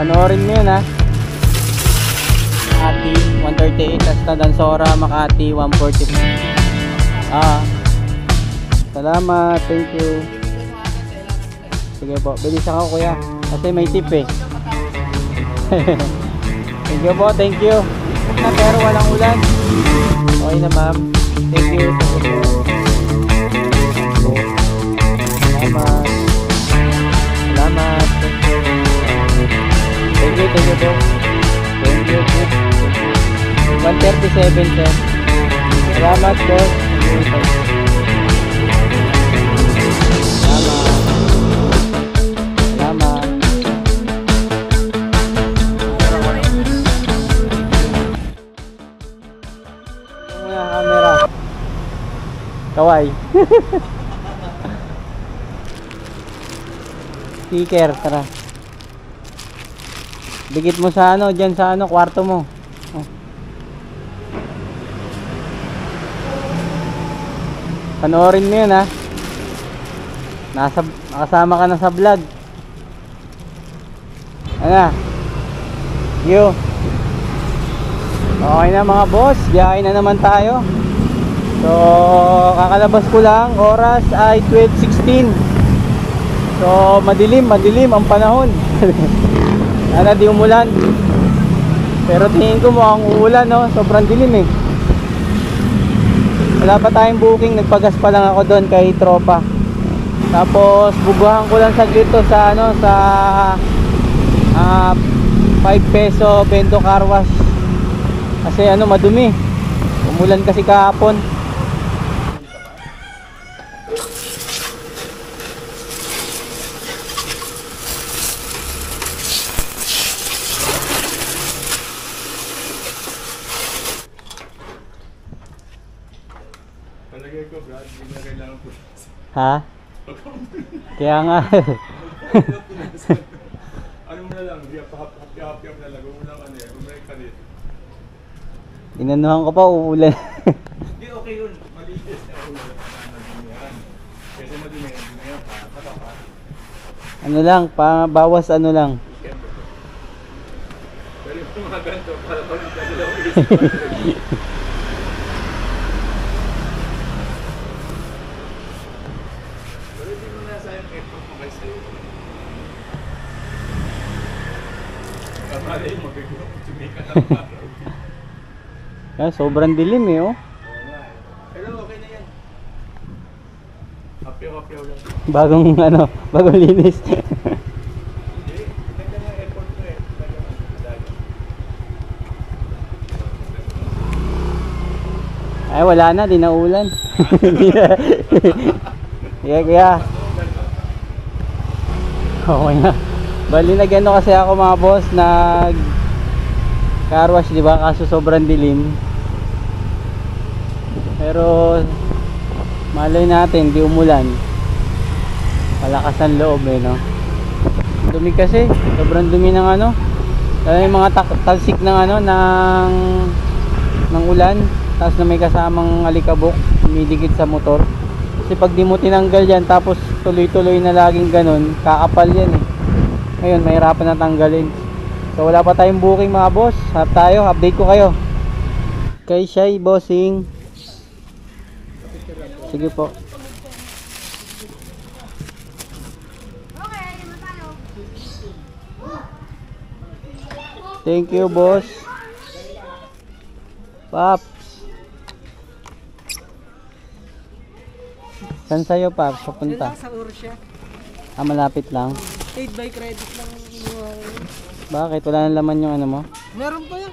Panoorin mo yun ha. Makati 138, tas Tadansora Makati 140. Salamat, thank you. Sige po, bilis ako kuya kasi may tip eh. Thank you po, thank you. Pero walang ulan. Okay na ma'am. Thank you. Salamat. Salamat. Thank you po. Thank you. 137 sir. Salamat boss. Salamat. Camera. Kaway. Sticker, tara. Dikit mo sa ano, diyan sa ano, kwarto mo. Oh. Panoorin mo yun ha. Nakasama ka na sa vlog. Ano? You. Okay na mga boss, biyahe na naman tayo. So, kakalabas ko lang, oras ay 12:16. So, madilim ang panahon. Sana di umulan. Pero tingin ko mukhang uulan, no? Sobrang dilim eh. Wala pa tayong booking, nagpagas pa lang ako doon kay tropa. Tapos, bubuhan ko lang saglit to sa ano, sa 5 peso bento car wash. Kasi ano, madumi. Umulan kasi kahapon. Palagay ko, Brad, hindi na kailangan po. Ha? Kaya nga. Ano mo na lang, happy na lang. Huwag mo lang ano yan, umay ka dito. Inanuhan ko pa, uulan. Hindi, okay yun. Malinis na ulan. Kasi madumi yan. Patapat. Ano lang, bawas ano lang. Pero yung mga ganito, para pa rin kasi lang ulit. Pero hindi mo na sayang effort mo kayo sa'yo. Kamali, magagawa mo tumika ng araw. Sobrang dilim eh oh. Pero okay na yan. Happy lang. Bagong linis. Hindi, ganda nga effort mo eh. Ay wala na, di na ulan. Kaya. Okay na. Bali nag-ano kasi ako mga boss, nag car wash, di ba? Kaso sobrang dilim. Pero malay natin, di umulan. Malakas ang loob eh, no? Dumi kasi, sobrang dumi ng ano. Lalo yung mga talsik ng ano, ng ulan. Tapos na may kasamang alikabok, humidikit sa motor. Kasi pag di mo tinanggal yan, tapos tuloy-tuloy na laging ganun, kakapal yan eh. Ngayon, mahirapan na tanggalin. So wala pa tayong booking mga boss. Harap tayo, update ko kayo. Kay Shai, bossing. Sige po. Thank you, boss. Paps. Saan sa'yo, Paps? Papunta? Sa Ursia. Malapit lang. Paid by credit lang. Bakit? Wala nang laman yung ano mo? Meron pa yan.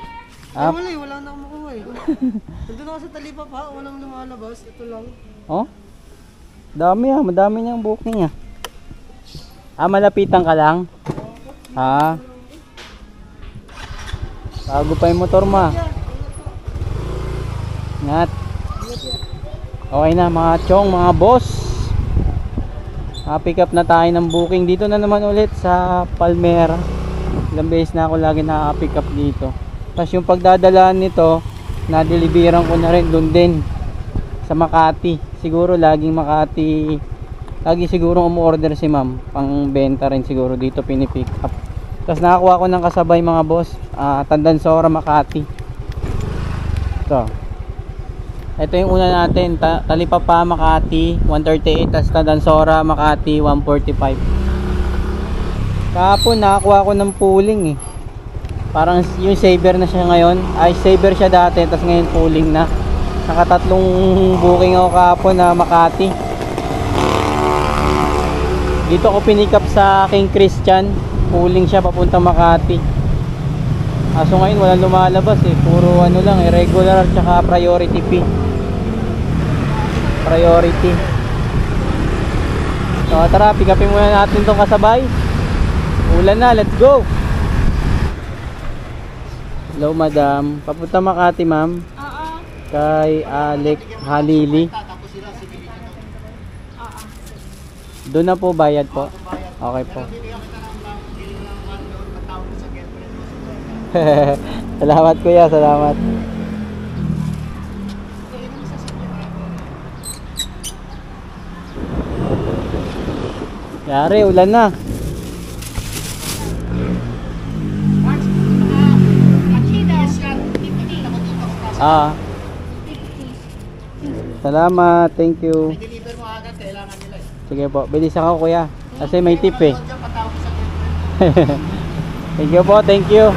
Ah. Ay, wala na akong makuha eh. Nandun ako sa Talipa pa, walang lumalabas. Ito lang. Oh? Dami madami niyang booking malapitan ka lang? Bago pa yung motor mo. Ingat. Okay na mga chong, mga boss. Pick up na tayo ng booking. Dito na naman ulit sa Palmera. Ilang beses na ako lagi naka-pick up dito. Tapos yung pagdadalaan nito, na-deliveran ko na rin doon din sa Makati. Siguro laging Makati. Lagi siguro umu-order si ma'am. Pang benta rin siguro dito pinipick up. Tapos nakakuha ko ng kasabay mga boss, Tandansora, Makati. Ito yung una natin, Talipapa, Makati 138, tapos Tandansora, Makati 145. Kahapon nakakuha ko ng pooling eh. Parang yung saver na siya ngayon. Ay, saver siya dati, tapos ngayon pooling na. Nakatatlong booking ako kahapon na Makati. Dito ko pinick up sa King Christian. Pooling siya papunta Makati. Kaso ngayon walang lumalabas eh. Puro ano lang, irregular at saka priority fee. Priority. So tara, pick upin muna natin itong kasabay. Ulan na, let's go. Hello madam, papunta Makati ma'am. Oo. Kay Alec Halili. Doon na po bayad po. Okay po. Salamat kuya, salamat. Yari, ulan na. Ah. Salamat, thank you. Sige po, bilisan ako kuya. Kasi may tip eh. Thank you po, thank you.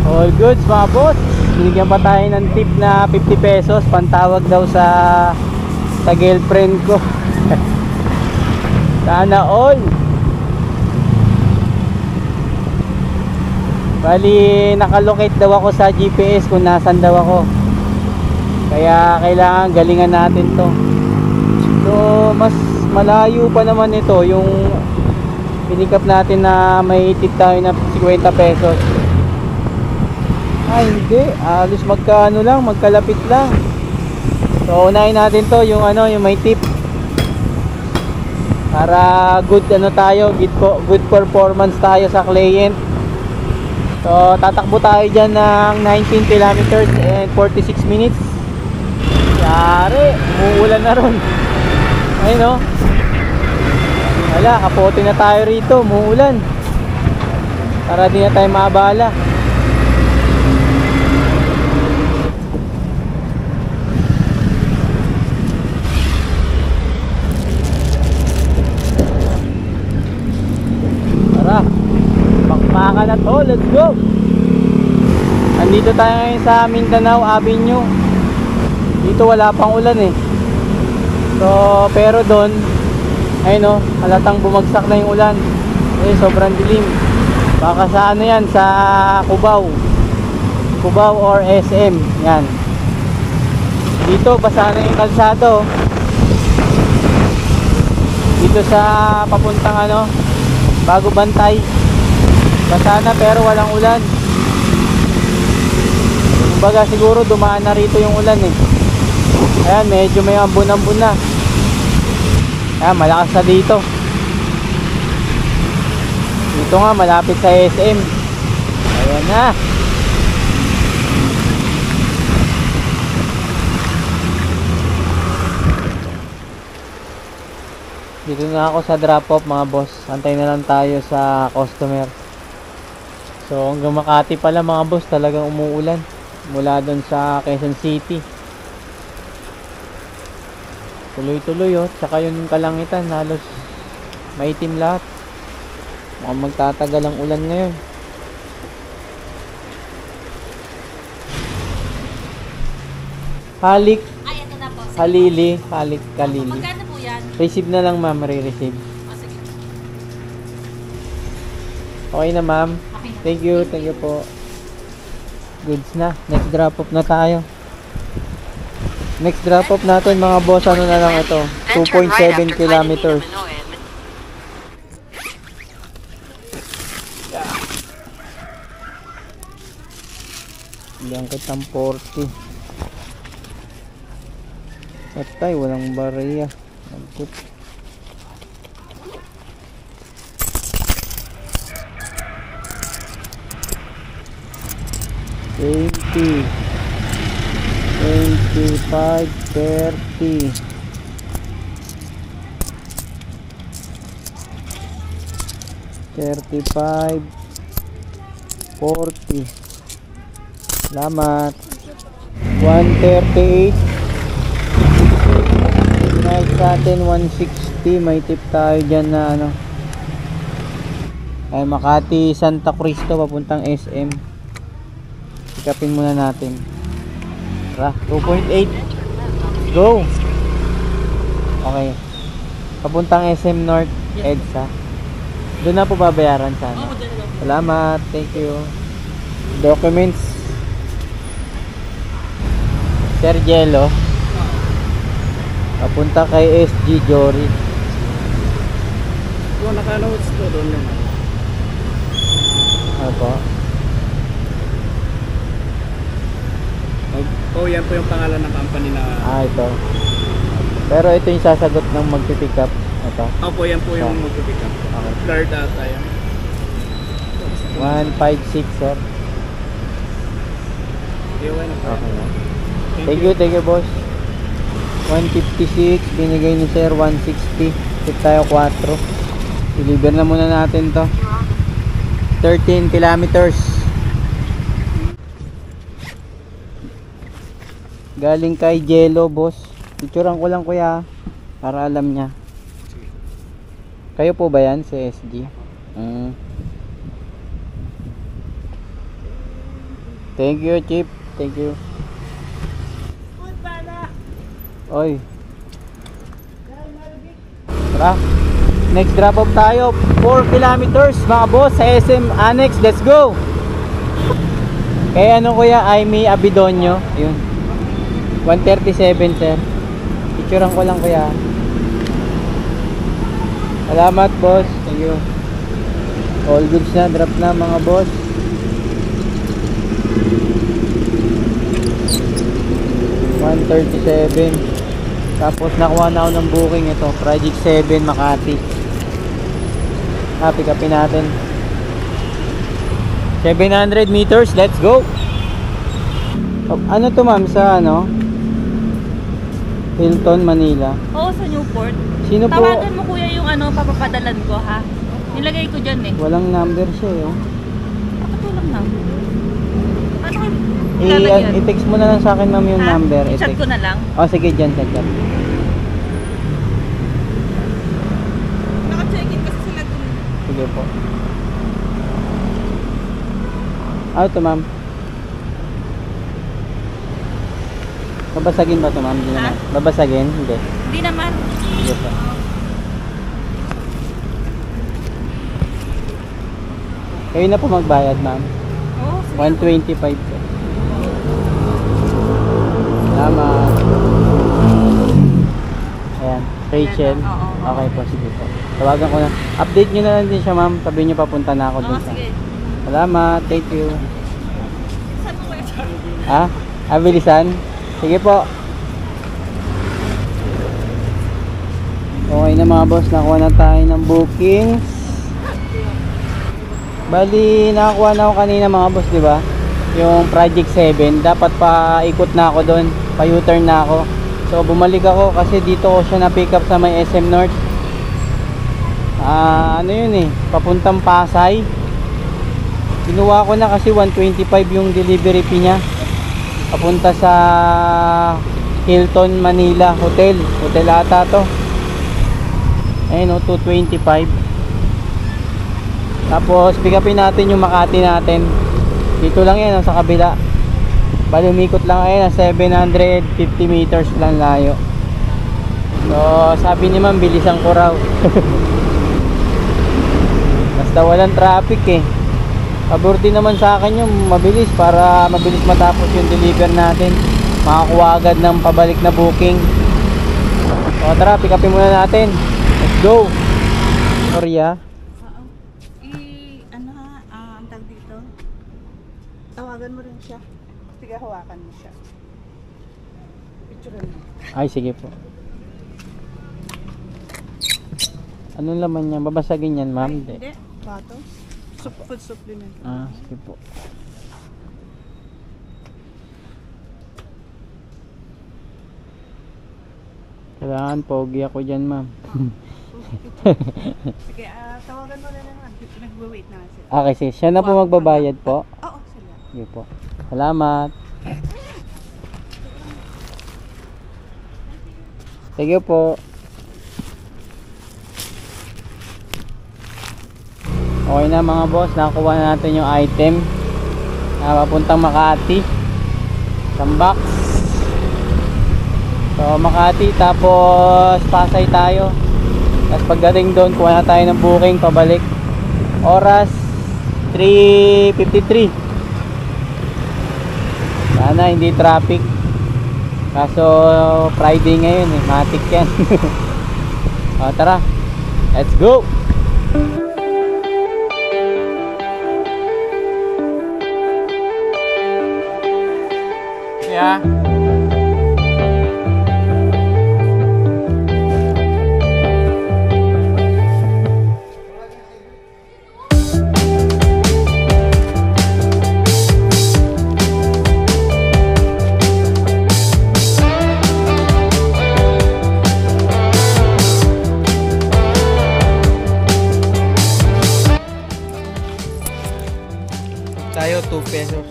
All goods mga boss. Binigyan pa tayo ng tip na 50 pesos. Pantawag daw sa girlfriend ko. Sana all. Bali, nakalocate daw ako sa GPS kung nasan daw ako. Kaya kailangan galingan natin to. So, mas malayo pa naman ito yung pinick up natin na may tip tayo na 50 pesos. Ay, hindi. Alos magkaano lang, magkalapit lang. So, unahin natin to, yung ano, yung may tip. Para good ano tayo, good performance tayo sa client. So, tatakbo tayo dyan ng 19 kilometers and 46 minutes. Yari, umuulan na ron. Ayun o. Wala, kapote na tayo rito, umuulan. Para di na tayo maabala. Tara, bakbakan na to, let's go. Andito tayo ngayon sa Mindanao Avenue. Dito wala pang ulan eh. So, pero doon, ayun o, halatang bumagsak na yung ulan. Eh, sobrang dilim. Baka sa ano yan, sa Cubao or SM. Yan. Dito, basa na yung kalsado. Dito sa papuntang ano, Bago Bantay. Basa na pero walang ulan. Kumbaga siguro dumaan na rito yung ulan eh. Ayan, medyo may ambon-ambon na. Ayan, malakas na dito. Dito nga, malapit sa SM. Ayan na. Dito na ako sa drop-off mga boss. Antay na lang tayo sa customer. So, hanggang Makati pala mga boss, talagang umuulan. Mula doon sa Quezon City. Tuloy-tuloy oh, tsaka yung kalangitan halos maitim lahat. Mukhang magtatagal ang ulan ngayon. Halik. Ay, ito na po. Halili. Halik, Kalili. Magkano po yan? Receive na lang ma'am, re-receive. Sige. Okay na ma'am. Okay. Thank you po. Goods na. Next drop off na tayo. Next drop off natin mga boss, ano na lang ito, 2.7 kilometers. Langkit ng 40. Patay, walang bariya. Langkit. $20, 25, 30. 35 40. Salamat. 138. Next natin 160. May tip tayo dyan na ano. Ay Makati Santa Cristo papuntang SM. Sikapin muna natin. Tara, 2.8. Go. Okay. Papuntang SM North EDSA. Doon na po babayaran sana. Salamat. Thank you. Documents. Sir Jello. Papunta kay SG Jory. Kung naka-notes ko doon yung Ako. oh, yan po yung pangalan ng company na Ito. Pero ito yung sasagot ng magpipick up. Ito. opo, yan po yung Ah. mag-pick up. Okay. Card ata yan. 156 sir. Iwan na po. Okay na. Thank you boss. 156 binigay ni sir, 160. Tip tayo 4. Deliver na muna natin to. 13 kilometers. Galing kay Jello boss. Picturean ko lang kuya para alam niya. Kayo po ba yan si SG? Thank you Chip. Thank you. Oy. Tara. Next drop off tayo. 4 kilometers mga boss sa SM Annex. Let's go. Kaya ano kuya, Aimee Abidonyo. Yun. 137 sir. Picturean ko lang kuya. Salamat boss. Thank you. All goods na. Drop na mga boss. $137. Tapos nakuha na ako ng booking ito. Project 7 Makati. Pick upin natin. 700 meters. Let's go. Oh, ano to ma'am sa ano? Hilton, Manila. Oo, sa Newport. Sino po? Tawagan mo kuya yung ano, papapadalan ko ha. Nilagay ko dyan eh. Walang number siya eh. Oh. Pakatulang na. Ano kayo? Ilalagyan? I-text mo na lang sa akin ma'am yung Ha? number. I-chat ko na lang. Oh sige, dyan sa chat. Naka-check-in kasi sila dun. Sige po. Ano to ma'am? Babasagin ba to ma'am? Hindi Ha? naman. Babasagin? Hindi. Hindi naman. Sige po. Kayo na po magbayad ma'am. Oo, sige. 125 po. Salamat. Ayan. Rachel. Oo. Okay po, sige po. Tawagan ko na. Update nyo na lang din siya ma'am. Sabihin nyo papunta na ako Oo, dun sa. sige. Salamat. Thank you. Saan mo kuya? Ha? Abilisan? Sige po. Okay na mga boss. Nakuha na tayo ng bookings. Bali, nakakuha na ako kanina mga boss, di ba? Yung Project 7. Dapat pa ikot na ako doon. Pa U-turn na ako. So, bumalik ako kasi dito ko siya na-pick up sa may SM North. Ano yun eh. Papuntang Pasay. Kinuha ko na kasi 125 yung delivery fee niya. Papunta sa Hilton Manila Hotel. Hotel ata to. Ayun o, 225. Tapos pick upin natin yung Makati natin. Dito lang yan sa kabila. Bali umikot lang ayun, 750 meters lang layo. So sabi ni ma'am, bilisan ko raw. Basta walang traffic eh. Pabor din naman sa akin yung mabilis para mabilis matapos yung deliver natin. Makakuha agad ng pabalik na booking. So tara, pick upin muna natin. Let's go. Korea. Ano ha? Ang tag dito? Tawagan mo rin siya. Sige, hawakan mo siya. Picture mo. Ay, sige po. Anong laman niya? Babasagin yan, ma'am? Hindi. Batos. Food supplement. Sige po. Kailangan pogi ako dyan, ma'am. Sige, tawagan mo na naman. Nag-wait na sila. Okay, sis. Siya na po magbabayad po. Oo, sila. Sige po. Salamat. Sige po. Okay na mga boss, nakuha na natin yung item na papuntang Makati. Isang box. So Makati, tapos Pasay tayo. Tapos pagdating doon, kuha na tayo ng booking pabalik. Oras 3:53. Sana hindi traffic. Kaso Friday ngayon eh, matik yan. O tara, let's go! Yeah. Tayo 2 pesos.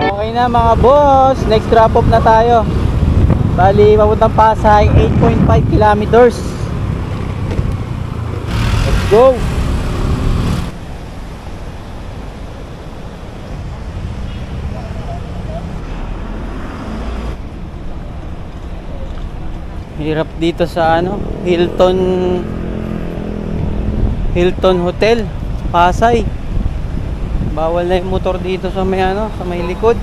Okay na mga boss, next drop off na tayo. Bali papuntang Pasay, 8.5 kilometers. Let's go. Hirap dito sa ano, Hilton Hotel, Pasay. Bawal na yung motor dito sa may ano, sa may likod.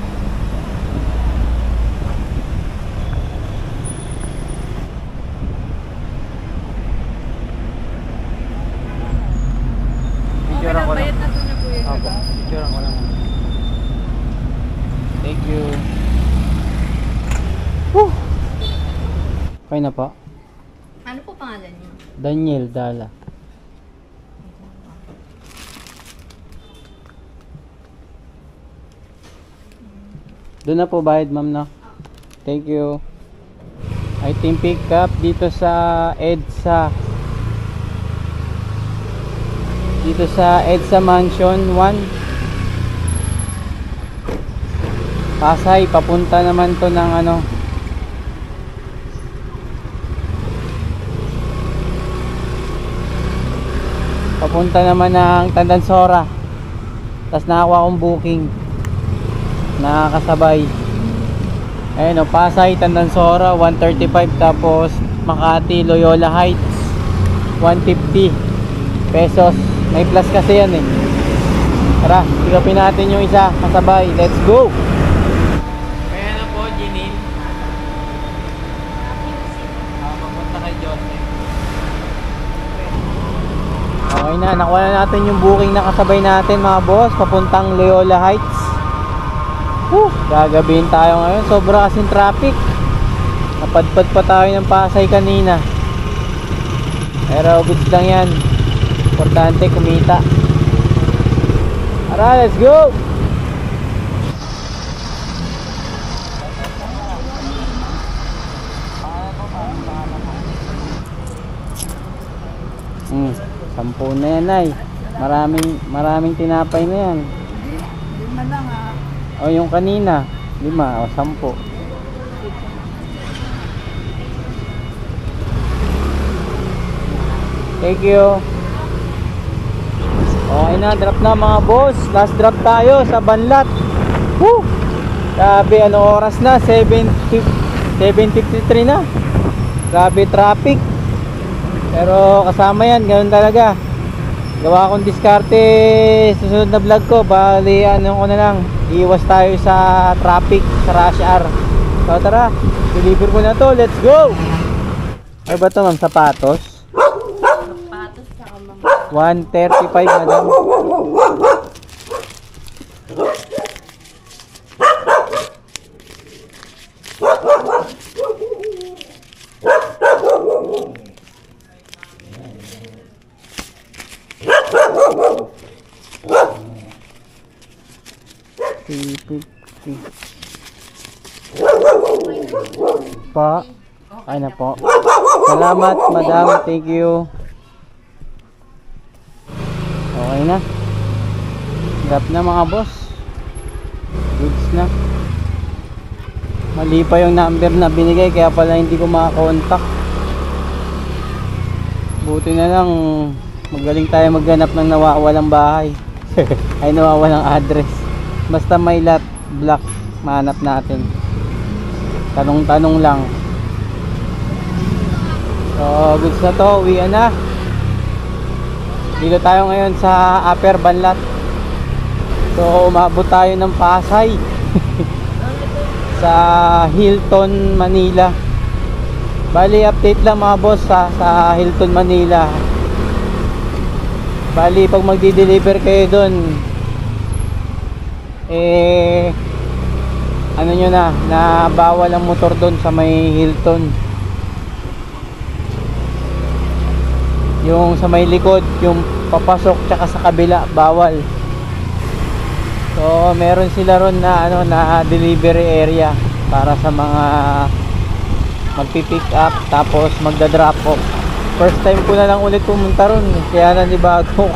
Picturean ko lang. Bayad na to na po yun. Opo, picturean ko lang. Thank you. Woo! Okay na po. Ano po pangalan niyo? Daniel Dala. Doon na po bayad ma'am na. Thank you. Item pick up dito sa EDSA. Dito sa EDSA Mansion 1. Pasay, papunta naman to ng ano. Papunta naman ng Tandansora. Tapos nakakuha akong booking. Nakakasabay. Ayun o, Pasay, Tandansora 135, tapos Makati, Loyola Heights 150 pesos. May plus kasi yan eh. Tara, tigapin natin yung isa kasabay. Let's go! Kaya na po, Jinil. Papunta kay Joseph. Okay na, nakuha na natin yung booking na kasabay natin mga boss, papuntang Loyola Heights. Gagabihin tayo ngayon, sobra kasing traffic. Napadpad pa tayo ng Pasay kanina, pero goods lang yan, importante kumita. Tara, let's go! Sampu na yan ay. Maraming tinapay na yan. Lima lang O yung kanina 5 o 10. Thank you. Okay na, drop na mga boss. Last drop tayo sa Banlat. Woo! Grabe, ano oras na? 7:53 na. Grabe traffic. Pero kasama yan, ganoon talaga. Gawa akong diskarte susunod na vlog ko. Bali ano ko na lang, iwas tayo sa traffic, sa rush hour. So tara, deliver ko na to. Let's go! Ay ba to ma'am, sapatos? Patos sa mga 135 madam. Pa. Ay na po. Salamat, madam. Thank you. Okay na. Drop na mga boss. Goods na. Mali pa yung number na binigay kaya pala hindi ko makakontak. Buti na lang magaling tayo maghanap ng nawawalang bahay. Ay nawawalang address. Basta may lot block mahanap natin. Tanong-tanong lang. So goods na to, uwian na. Dito tayo ngayon sa Upper Banlat. So umabot tayo ng Pasay. Sa Hilton, Manila. Bali update lang mga boss sa Hilton, Manila. Bali pag magdi-deliver kayo doon ano nyo na bawal ang motor doon sa may Hilton. Yung sa may likod, yung papasok tsaka sa kabila bawal. So meron sila ron na na delivery area para sa mga magpi-pick up tapos magda-drop off. First time ko na lang ulit pumunta ron, kaya nanibago.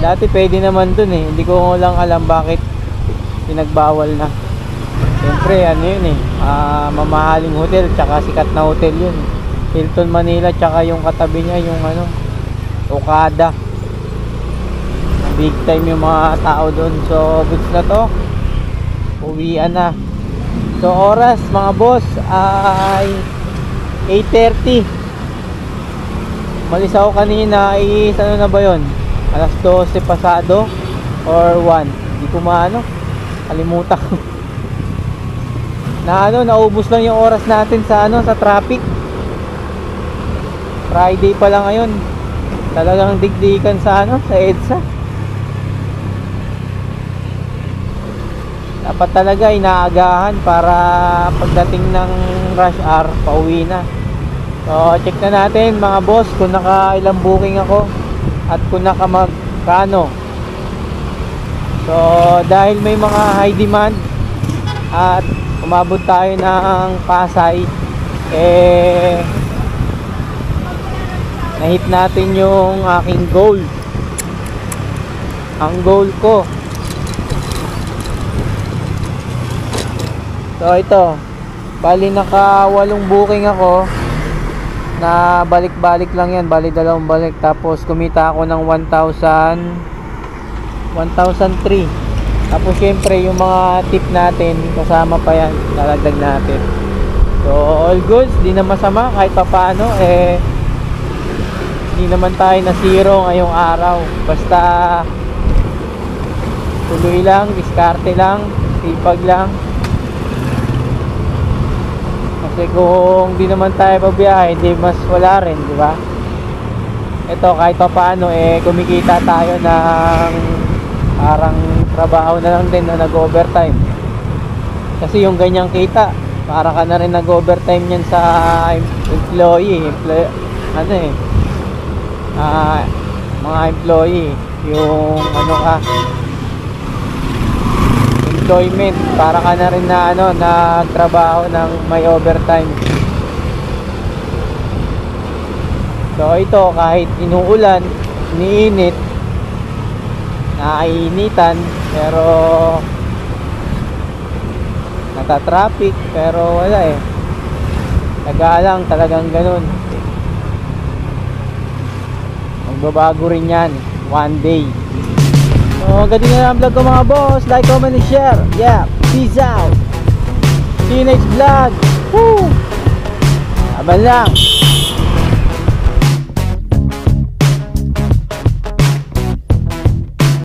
Dati pwede naman dun eh, hindi ko lang alam bakit pinagbawal na. Siyempre ano yun eh, mamahaling hotel tsaka sikat na hotel yun. Hilton Manila tsaka yung katabi niya yung Okada. Big time yung mga tao doon. So goods na to, uwian na. So oras mga boss ay 8:30. Malis ako kanina ay ano na ba yun, alas 12 pasado or 1, hindi ko maano, kalimutan ko. Na naubos lang yung oras natin sa sa traffic. Friday pa lang ngayon, talagang digdikan sa sa EDSA. Dapat talaga inaagahan para pagdating ng rush hour pauwi na. So check na natin mga boss kung nakailang booking ako at kung magkano. So dahil may mga high demand at umabot tayo ng Pasay, na-hit natin yung aking goal. Ang goal ko, so ito, bali naka 8 booking ako na balik-balik lang yan, bali 2 balik, tapos kumita ako ng 1,003. Tapos syempre yung mga tip natin kasama pa yan, lalagdag natin. So all goods, di na masama kahit pa paano hindi naman tayo na zero ngayong araw. Basta tuloy lang, diskarte lang, sipag lang. Kasi kung di naman tayo pabiyahe, hindi mas wala rin, di ba? Ito kahit pa paano kumikita tayo ng parang trabaho na lang din na nag-overtime. Kasi yung ganyang kita, para ka na rin nag-overtime yan sa employee mga employee, yung employment, para ka na rin na nagtrabaho ng may overtime. So ito kahit inuulan, iniinit, naiinitan, pero nata-traffic, pero wala tagalang, talagang ganun. Magbabago rin yan one day. So ganun na ang vlog ko mga boss. Like, comment, and share. Yeah, peace out. See you next vlog. Woo! Aban lang.